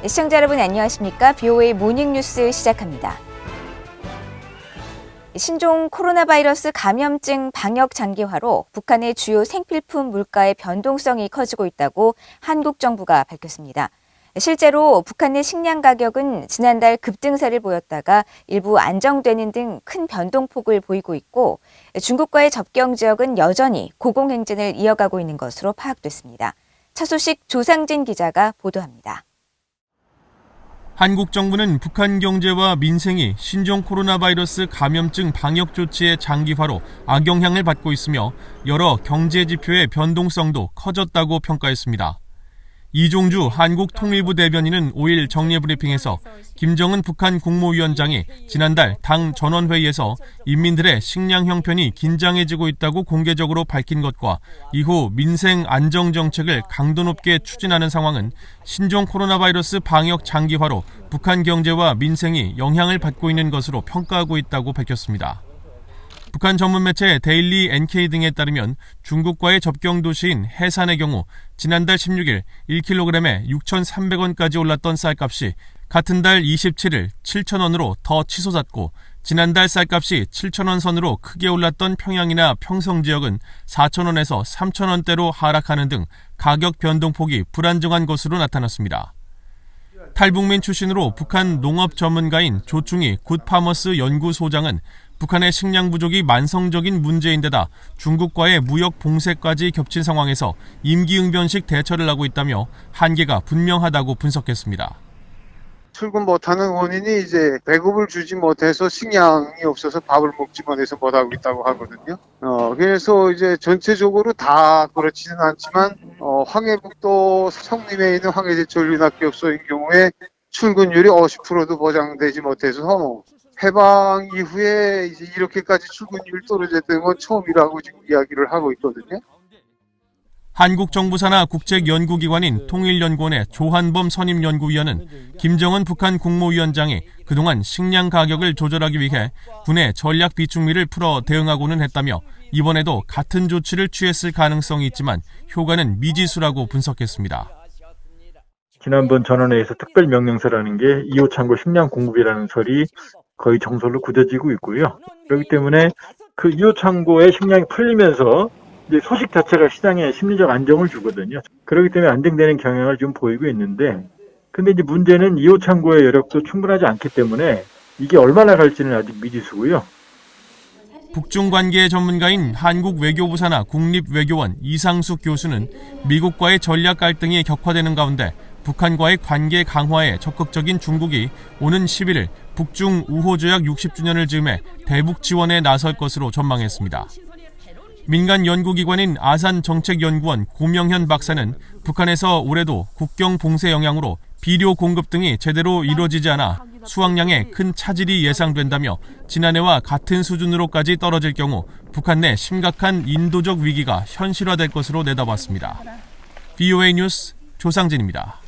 시청자 여러분 안녕하십니까? BOA 모닝뉴스 시작합니다. 신종 코로나 바이러스 감염증 방역 장기화로 북한의 주요 생필품 물가의 변동성이 커지고 있다고 한국 정부가 밝혔습니다. 실제로 북한 내 식량 가격은 지난달 급등세를 보였다가 일부 안정되는 등 큰 변동폭을 보이고 있고 중국과의 접경 지역은 여전히 고공행진을 이어가고 있는 것으로 파악됐습니다. 첫 소식 조상진 기자가 보도합니다. 한국 정부는 북한 경제와 민생이 신종 코로나 바이러스 감염증 방역 조치의 장기화로 악영향을 받고 있으며 여러 경제 지표의 변동성도 커졌다고 평가했습니다. 이종주 한국통일부 대변인은 5일 정례브리핑에서 김정은 북한 국무위원장이 지난달 당 전원회의에서 인민들의 식량 형편이 긴장해지고 있다고 공개적으로 밝힌 것과 이후 민생 안정 정책을 강도 높게 추진하는 상황은 신종 코로나 바이러스 방역 장기화로 북한 경제와 민생이 영향을 받고 있는 것으로 평가하고 있다고 밝혔습니다. 북한 전문 매체 데일리 NK 등에 따르면 중국과의 접경 도시인 해산의 경우 지난달 16일 1kg에 6,300원까지 올랐던 쌀값이 같은 달 27일 7,000원으로 더 치솟았고 지난달 쌀값이 7,000원 선으로 크게 올랐던 평양이나 평성 지역은 4,000원에서 3,000원대로 하락하는 등 가격 변동폭이 불안정한 것으로 나타났습니다. 탈북민 출신으로 북한 농업 전문가인 조충희 굿파머스 연구소장은 북한의 식량 부족이 만성적인 문제인데다 중국과의 무역 봉쇄까지 겹친 상황에서 임기응변식 대처를 하고 있다며 한계가 분명하다고 분석했습니다. 출근 못하는 원인이 이제 배급을 주지 못해서 식량이 없어서 밥을 먹지 못해서 못하고 있다고 하거든요. 그래서 이제 전체적으로 다 그렇지는 않지만 황해북도 성림에 있는 황해제철윤학교소인 경우에 출근율이 50%도 보장되지 못해서 해방 이후에 이제 이렇게까지 출근율이 떨어졌던 건 처음이라고 지금 이야기를 하고 있거든요. 한국 정부 산하 국책연구기관인 통일연구원의 조한범 선임연구위원은 김정은 북한 국무위원장이 그동안 식량 가격을 조절하기 위해 군의 전략 비축미를 풀어 대응하고는 했다며 이번에도 같은 조치를 취했을 가능성이 있지만 효과는 미지수라고 분석했습니다. 지난번 전원회의에서 특별명령서라는 게 2호 창고 식량 공급이라는 설이 거의 정설로 굳어지고 있고요. 그렇기 때문에 그 2호 창고의 식량이 풀리면서 이제 소식 자체가 시장에 심리적 안정을 주거든요. 그렇기 때문에 안정되는 경향을 좀 보이고 있는데, 근데 이제 문제는 2호 창고의 여력도 충분하지 않기 때문에 이게 얼마나 갈지는 아직 미지수고요. 북중 관계 전문가인 한국 외교부 산하 국립외교원 이상숙 교수는 미국과의 전략 갈등이 격화되는 가운데 북한과의 관계 강화에 적극적인 중국이 오는 11일 북중 우호조약 60주년을 즈음해 대북 지원에 나설 것으로 전망했습니다. 민간 연구기관인 아산정책연구원 고명현 박사는 북한에서 올해도 국경 봉쇄 영향으로 비료 공급 등이 제대로 이루어지지 않아 수확량에 큰 차질이 예상된다며 지난해와 같은 수준으로까지 떨어질 경우 북한 내 심각한 인도적 위기가 현실화될 것으로 내다봤습니다. BOA 뉴스 조상진입니다.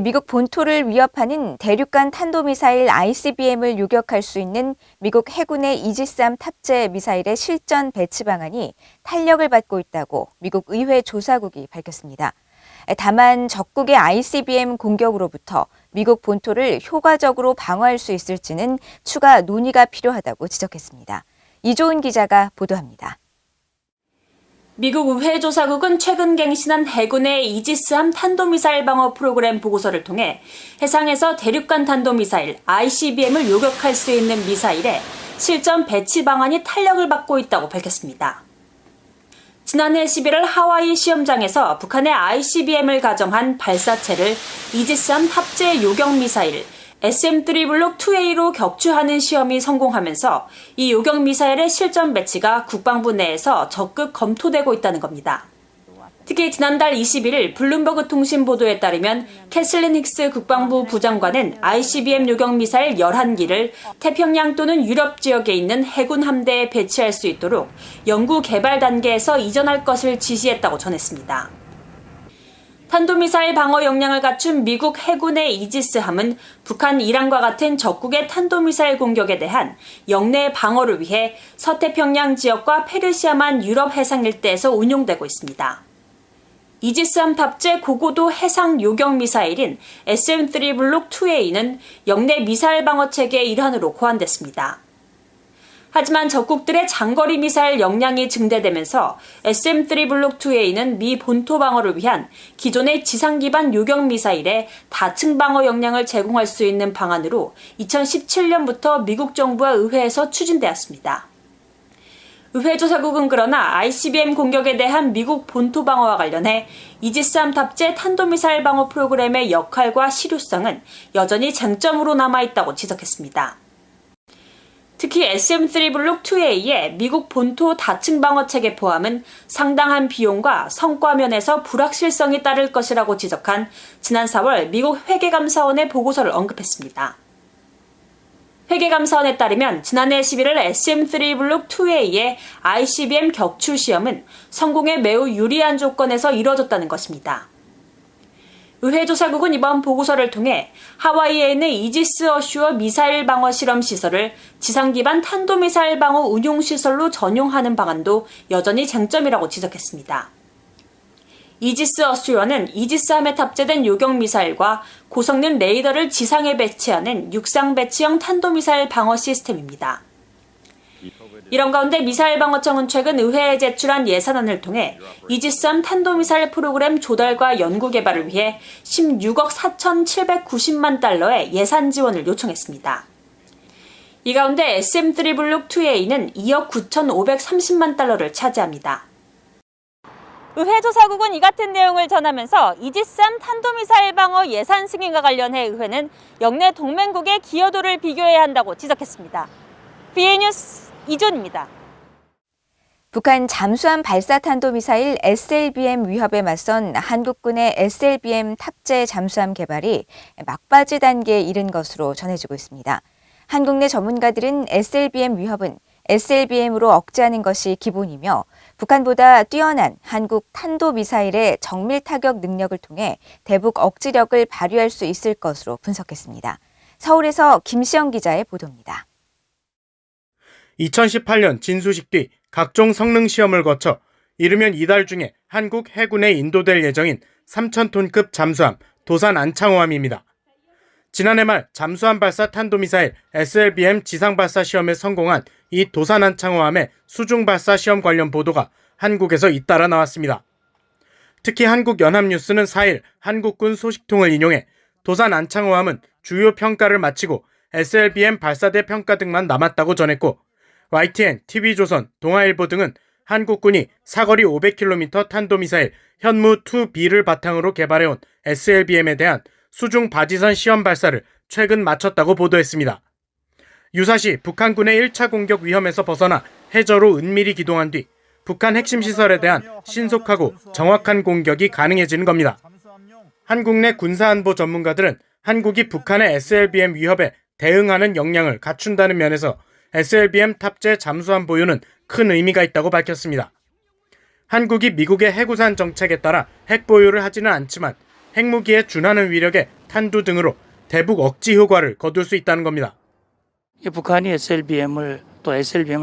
미국 본토를 위협하는 대륙간 탄도미사일 ICBM을 요격할 수 있는 미국 해군의 이지스함 탑재 미사일의 실전 배치 방안이 탄력을 받고 있다고 미국 의회 조사국이 밝혔습니다. 다만 적국의 ICBM 공격으로부터 미국 본토를 효과적으로 방어할 수 있을지는 추가 논의가 필요하다고 지적했습니다. 이조은 기자가 보도합니다. 미국 의회 조사국은 최근 갱신한 해군의 이지스함 탄도미사일 방어 프로그램 보고서를 통해 해상에서 대륙간 탄도미사일 ICBM을 요격할 수 있는 미사일의 실전 배치 방안이 탄력을 받고 있다고 밝혔습니다. 지난해 11월 하와이 시험장에서 북한의 ICBM을 가정한 발사체를 이지스함 탑재 요격 미사일 SM-3 블록 2A로 격추하는 시험이 성공하면서 이 요격 미사일의 실전 배치가 국방부 내에서 적극 검토되고 있다는 겁니다. 특히 지난달 21일 블룸버그 통신 보도에 따르면 캐슬린 힉스 국방부 부장관은 ICBM 요격 미사일 11기를 태평양 또는 유럽 지역에 있는 해군 함대에 배치할 수 있도록 연구 개발 단계에서 이전할 것을 지시했다고 전했습니다. 탄도미사일 방어 역량을 갖춘 미국 해군의 이지스함은 북한, 이란과 같은 적국의 탄도미사일 공격에 대한 영내 방어를 위해 서태평양 지역과 페르시아만 유럽 해상 일대에서 운용되고 있습니다. 이지스함 탑재 고고도 해상 요격 미사일인 SM-3 블록 2A는 영내 미사일 방어 체계의 일환으로 고안됐습니다. 하지만 적국들의 장거리 미사일 역량이 증대되면서 SM-3 블록 2A는 미 본토 방어를 위한 기존의 지상 기반 요격 미사일의 다층 방어 역량을 제공할 수 있는 방안으로 2017년부터 미국 정부와 의회에서 추진되었습니다. 의회 조사국은 그러나 ICBM 공격에 대한 미국 본토 방어와 관련해 이지스함 탑재 탄도미사일 방어 프로그램의 역할과 실효성은 여전히 쟁점으로 남아있다고 지적했습니다. 특히 SM-3 블록 2A의 미국 본토 다층 방어 체계 포함은 상당한 비용과 성과 면에서 불확실성이 따를 것이라고 지적한 지난 4월 미국 회계감사원의 보고서를 언급했습니다. 회계감사원에 따르면 지난해 11월 SM-3 블록 2A의 ICBM 격추 시험은 성공에 매우 유리한 조건에서 이뤄졌다는 것입니다. 의회 조사국은 이번 보고서를 통해 하와이에 있는 이지스 어슈어 미사일 방어 실험 시설을 지상 기반 탄도미사일 방어 운용 시설로 전용하는 방안도 여전히 쟁점이라고 지적했습니다. 이지스 어슈어는 이지스함에 탑재된 요격 미사일과 고성능 레이더를 지상에 배치하는 육상 배치형 탄도미사일 방어 시스템입니다. 이런 가운데 미사일방어청은 최근 의회에 제출한 예산안을 통해 이지스함 탄도미사일 프로그램 조달과 연구 개발을 위해 16억 4,790만 달러의 예산 지원을 요청했습니다. 이 가운데 SM-3 블록 2A는 2억 9,530만 달러를 차지합니다. 의회 조사국은 이 같은 내용을 전하면서 이지스함 탄도미사일 방어 예산 승인과 관련해 의회는 영내 동맹국의 기여도를 비교해야 한다고 지적했습니다. BA 뉴스 이존입니다. 북한 잠수함 발사 탄도미사일 SLBM 위협에 맞선 한국군의 SLBM 탑재 잠수함 개발이 막바지 단계에 이른 것으로 전해지고 있습니다. 한국 내 전문가들은 SLBM 위협은 SLBM으로 억제하는 것이 기본이며 북한보다 뛰어난 한국 탄도미사일의 정밀 타격 능력을 통해 대북 억지력을 발휘할 수 있을 것으로 분석했습니다. 서울에서 김시영 기자의 보도입니다. 2018년 진수식 뒤 각종 성능 시험을 거쳐 이르면 이달 중에 한국 해군에 인도될 예정인 3,000톤급 잠수함 도산 안창호함입니다. 지난해 말 잠수함 발사 탄도미사일 SLBM 지상 발사 시험에 성공한 이 도산 안창호함의 수중 발사 시험 관련 보도가 한국에서 잇따라 나왔습니다. 특히 한국연합뉴스는 4일 한국군 소식통을 인용해 도산 안창호함은 주요 평가를 마치고 SLBM 발사대 평가 등만 남았다고 전했고 YTN, TV조선, 동아일보 등은 한국군이 사거리 500km 탄도미사일 현무-2B를 바탕으로 개발해온 SLBM에 대한 수중 바지선 시험 발사를 최근 마쳤다고 보도했습니다. 유사시 북한군의 1차 공격 위험에서 벗어나 해저로 은밀히 기동한 뒤 북한 핵심 시설에 대한 신속하고 정확한 공격이 가능해지는 겁니다. 한국 내 군사안보 전문가들은 한국이 북한의 SLBM 위협에 대응하는 역량을 갖춘다는 면에서 SLBM 탑재 잠수함 보유는 큰 의미가 있다고 밝혔습니다. 한국이 미국의 해구산 정책에 따라 핵 보유를 하지는 않지만 핵무기에 준하는 위력의 탄두 등으로 대북 억지 효과를 거둘 수 있다는 겁니다. 북한이 SLBM을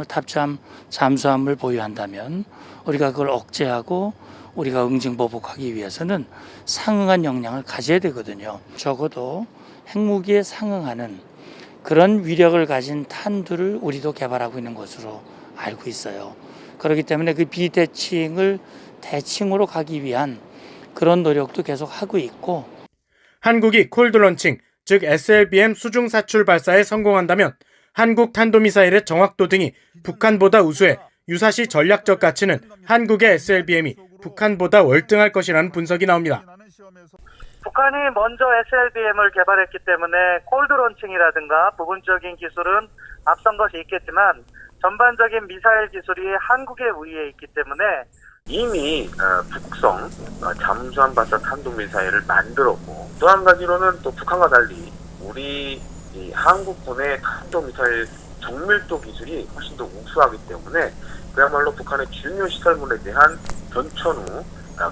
탑재한 잠수함을 보유한다면 우리가 그걸 억제하고 우리가 응징보복하기 위해서는 상응한 역량을 가져야 되거든요. 적어도 핵무기에 상응하는 그런 위력을 가진 탄두를 우리도 개발하고 있는 것으로 알고 있어요. 그렇기 때문에 그 비대칭을 대칭으로 가기 위한 그런 노력도 계속 하고 있고 한국이 콜드런칭, 즉 SLBM 수중 사출 발사에 성공한다면 한국 탄도미사일의 정확도 등이 북한보다 우수해 유사시 전략적 가치는 한국의 SLBM이 북한보다 월등할 것이라는 분석이 나옵니다. 북한이 먼저 SLBM을 개발했기 때문에 콜드론칭이라든가 부분적인 기술은 앞선 것이 있겠지만 전반적인 미사일 기술이 한국의 우위에 있기 때문에 이미 북성 잠수함 발사 탄도미사일을 만들었고 또 한 가지로는 또 북한과 달리 우리 이 한국군의 탄도미사일 정밀도 기술이 훨씬 더 우수하기 때문에 그야말로 북한의 중요 시설물에 대한 전천 후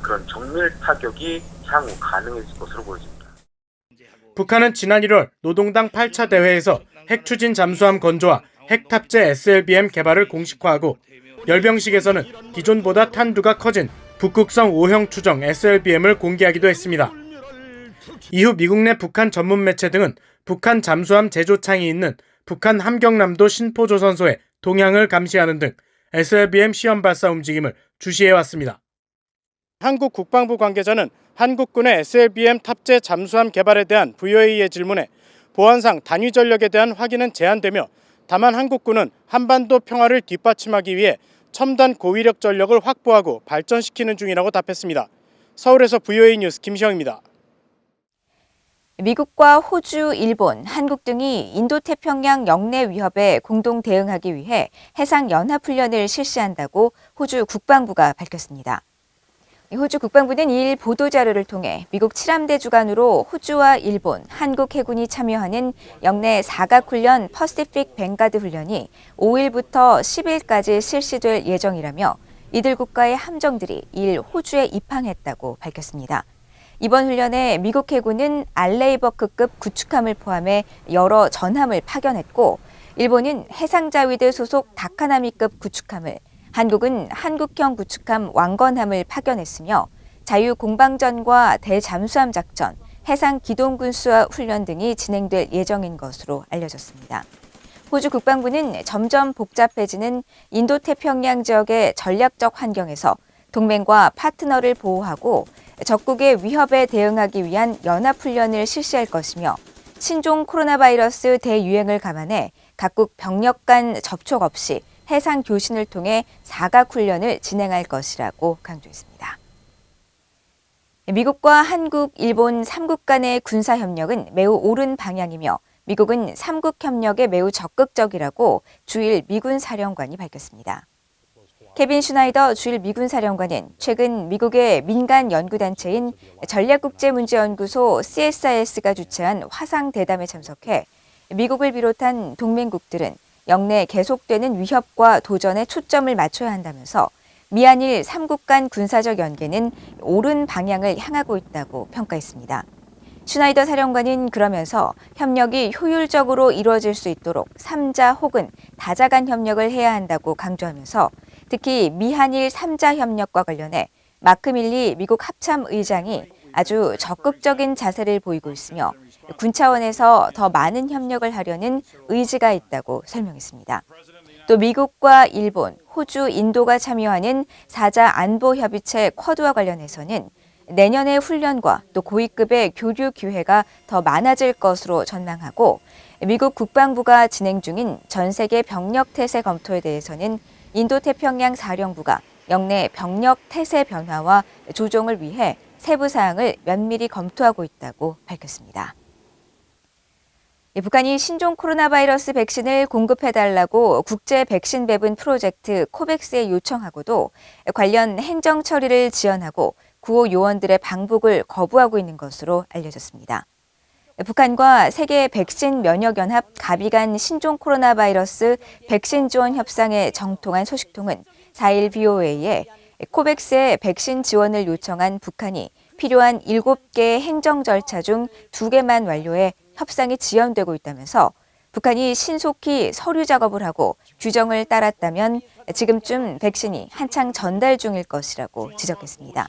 그런 정밀 타격이 향후 가능해질 것으로 보여집니다. 북한은 지난 1월 노동당 8차 대회에서 핵추진 잠수함 건조와 핵 탑재 SLBM 개발을 공식화하고 열병식에서는 기존보다 탄두가 커진 북극성 5형 추정 SLBM을 공개하기도 했습니다. 이후 미국 내 북한 전문 매체 등은 북한 잠수함 제조창이 있는 북한 함경남도 신포조선소의 동향을 감시하는 등 SLBM 시험 발사 움직임을 주시해왔습니다. 한국 국방부 관계자는 한국군의 SLBM 탑재 잠수함 개발에 대한 VOA의 질문에 보안상 단위 전력에 대한 확인은 제한되며 다만 한국군은 한반도 평화를 뒷받침하기 위해 첨단 고위력 전력을 확보하고 발전시키는 중이라고 답했습니다. 서울에서 VOA 뉴스 김시영입니다. 미국과 호주, 일본, 한국 등이 인도태평양 영내 위협에 공동 대응하기 위해 해상연합훈련을 실시한다고 호주 국방부가 밝혔습니다. 호주 국방부는 2일 보도자료를 통해 미국 7함대 주관으로 호주와 일본, 한국 해군이 참여하는 영내 사각훈련 퍼시픽 뱅가드 훈련이 5일부터 10일까지 실시될 예정이라며 이들 국가의 함정들이 2일 호주에 입항했다고 밝혔습니다. 이번 훈련에 미국 해군은 알레이버크급 구축함을 포함해 여러 전함을 파견했고 일본은 해상자위대 소속 다카나미급 구축함을, 한국은 한국형 구축함 왕건함을 파견했으며 자유공방전과 대잠수함 작전, 해상기동군수화 훈련 등이 진행될 예정인 것으로 알려졌습니다. 호주 국방부는 점점 복잡해지는 인도태평양 지역의 전략적 환경에서 동맹과 파트너를 보호하고 적국의 위협에 대응하기 위한 연합훈련을 실시할 것이며 신종 코로나 바이러스 대유행을 감안해 각국 병력 간 접촉 없이 해상 교신을 통해 사각훈련을 진행할 것이라고 강조했습니다. 미국과 한국, 일본 3국 간의 군사협력은 매우 옳은 방향이며 미국은 3국 협력에 매우 적극적이라고 주일 미군 사령관이 밝혔습니다. 케빈 슈나이더 주일 미군 사령관은 최근 미국의 민간 연구단체인 전략국제문제연구소 CSIS가 주최한 화상대담에 참석해 미국을 비롯한 동맹국들은 영내 계속되는 위협과 도전에 초점을 맞춰야 한다면서 미한일 3국 간 군사적 연계는 옳은 방향을 향하고 있다고 평가했습니다. 슈나이더 사령관은 그러면서 협력이 효율적으로 이루어질 수 있도록 3자 혹은 다자 간 협력을 해야 한다고 강조하면서 특히 미한일 3자 협력과 관련해 마크 밀리 미국 합참의장이 아주 적극적인 자세를 보이고 있으며 군 차원에서 더 많은 협력을 하려는 의지가 있다고 설명했습니다. 또 미국과 일본, 호주, 인도가 참여하는 4자 안보협의체 쿼드와 관련해서는 내년의 훈련과 또 고위급의 교류 기회가 더 많아질 것으로 전망하고 미국 국방부가 진행 중인 전 세계 병력 태세 검토에 대해서는 인도태평양 사령부가 영내 병력 태세 변화와 조정을 위해 세부 사항을 면밀히 검토하고 있다고 밝혔습니다. 북한이 신종 코로나 바이러스 백신을 공급해달라고 국제 백신 배분 프로젝트 코백스에 요청하고도 관련 행정 처리를 지연하고 구호 요원들의 방북을 거부하고 있는 것으로 알려졌습니다. 북한과 세계 백신 면역연합 가비 간 신종 코로나 바이러스 백신 지원 협상에 정통한 소식통은 4일 VOA에 코백스에 백신 지원을 요청한 북한이 필요한 7개의 행정 절차 중 2개만 완료해 협상이 지연되고 있다면서 북한이 신속히 서류 작업을 하고 규정을 따랐다면 지금쯤 백신이 한창 전달 중일 것이라고 지적했습니다.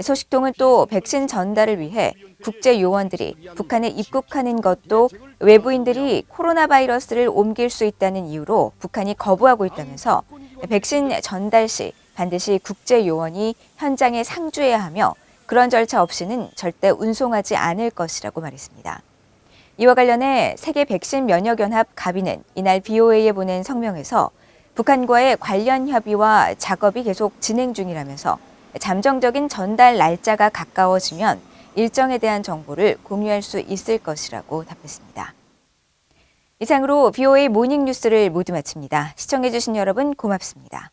소식통은 또 백신 전달을 위해 국제 요원들이 북한에 입국하는 것도 외부인들이 코로나 바이러스를 옮길 수 있다는 이유로 북한이 거부하고 있다면서 백신 전달 시 반드시 국제 요원이 현장에 상주해야 하며 그런 절차 없이는 절대 운송하지 않을 것이라고 말했습니다. 이와 관련해 세계 백신 면역연합 가비는 이날 VOA에 보낸 성명에서 북한과의 관련 협의와 작업이 계속 진행 중이라면서 잠정적인 전달 날짜가 가까워지면 일정에 대한 정보를 공유할 수 있을 것이라고 답했습니다. 이상으로 VOA 모닝 뉴스를 모두 마칩니다. 시청해주신 여러분 고맙습니다.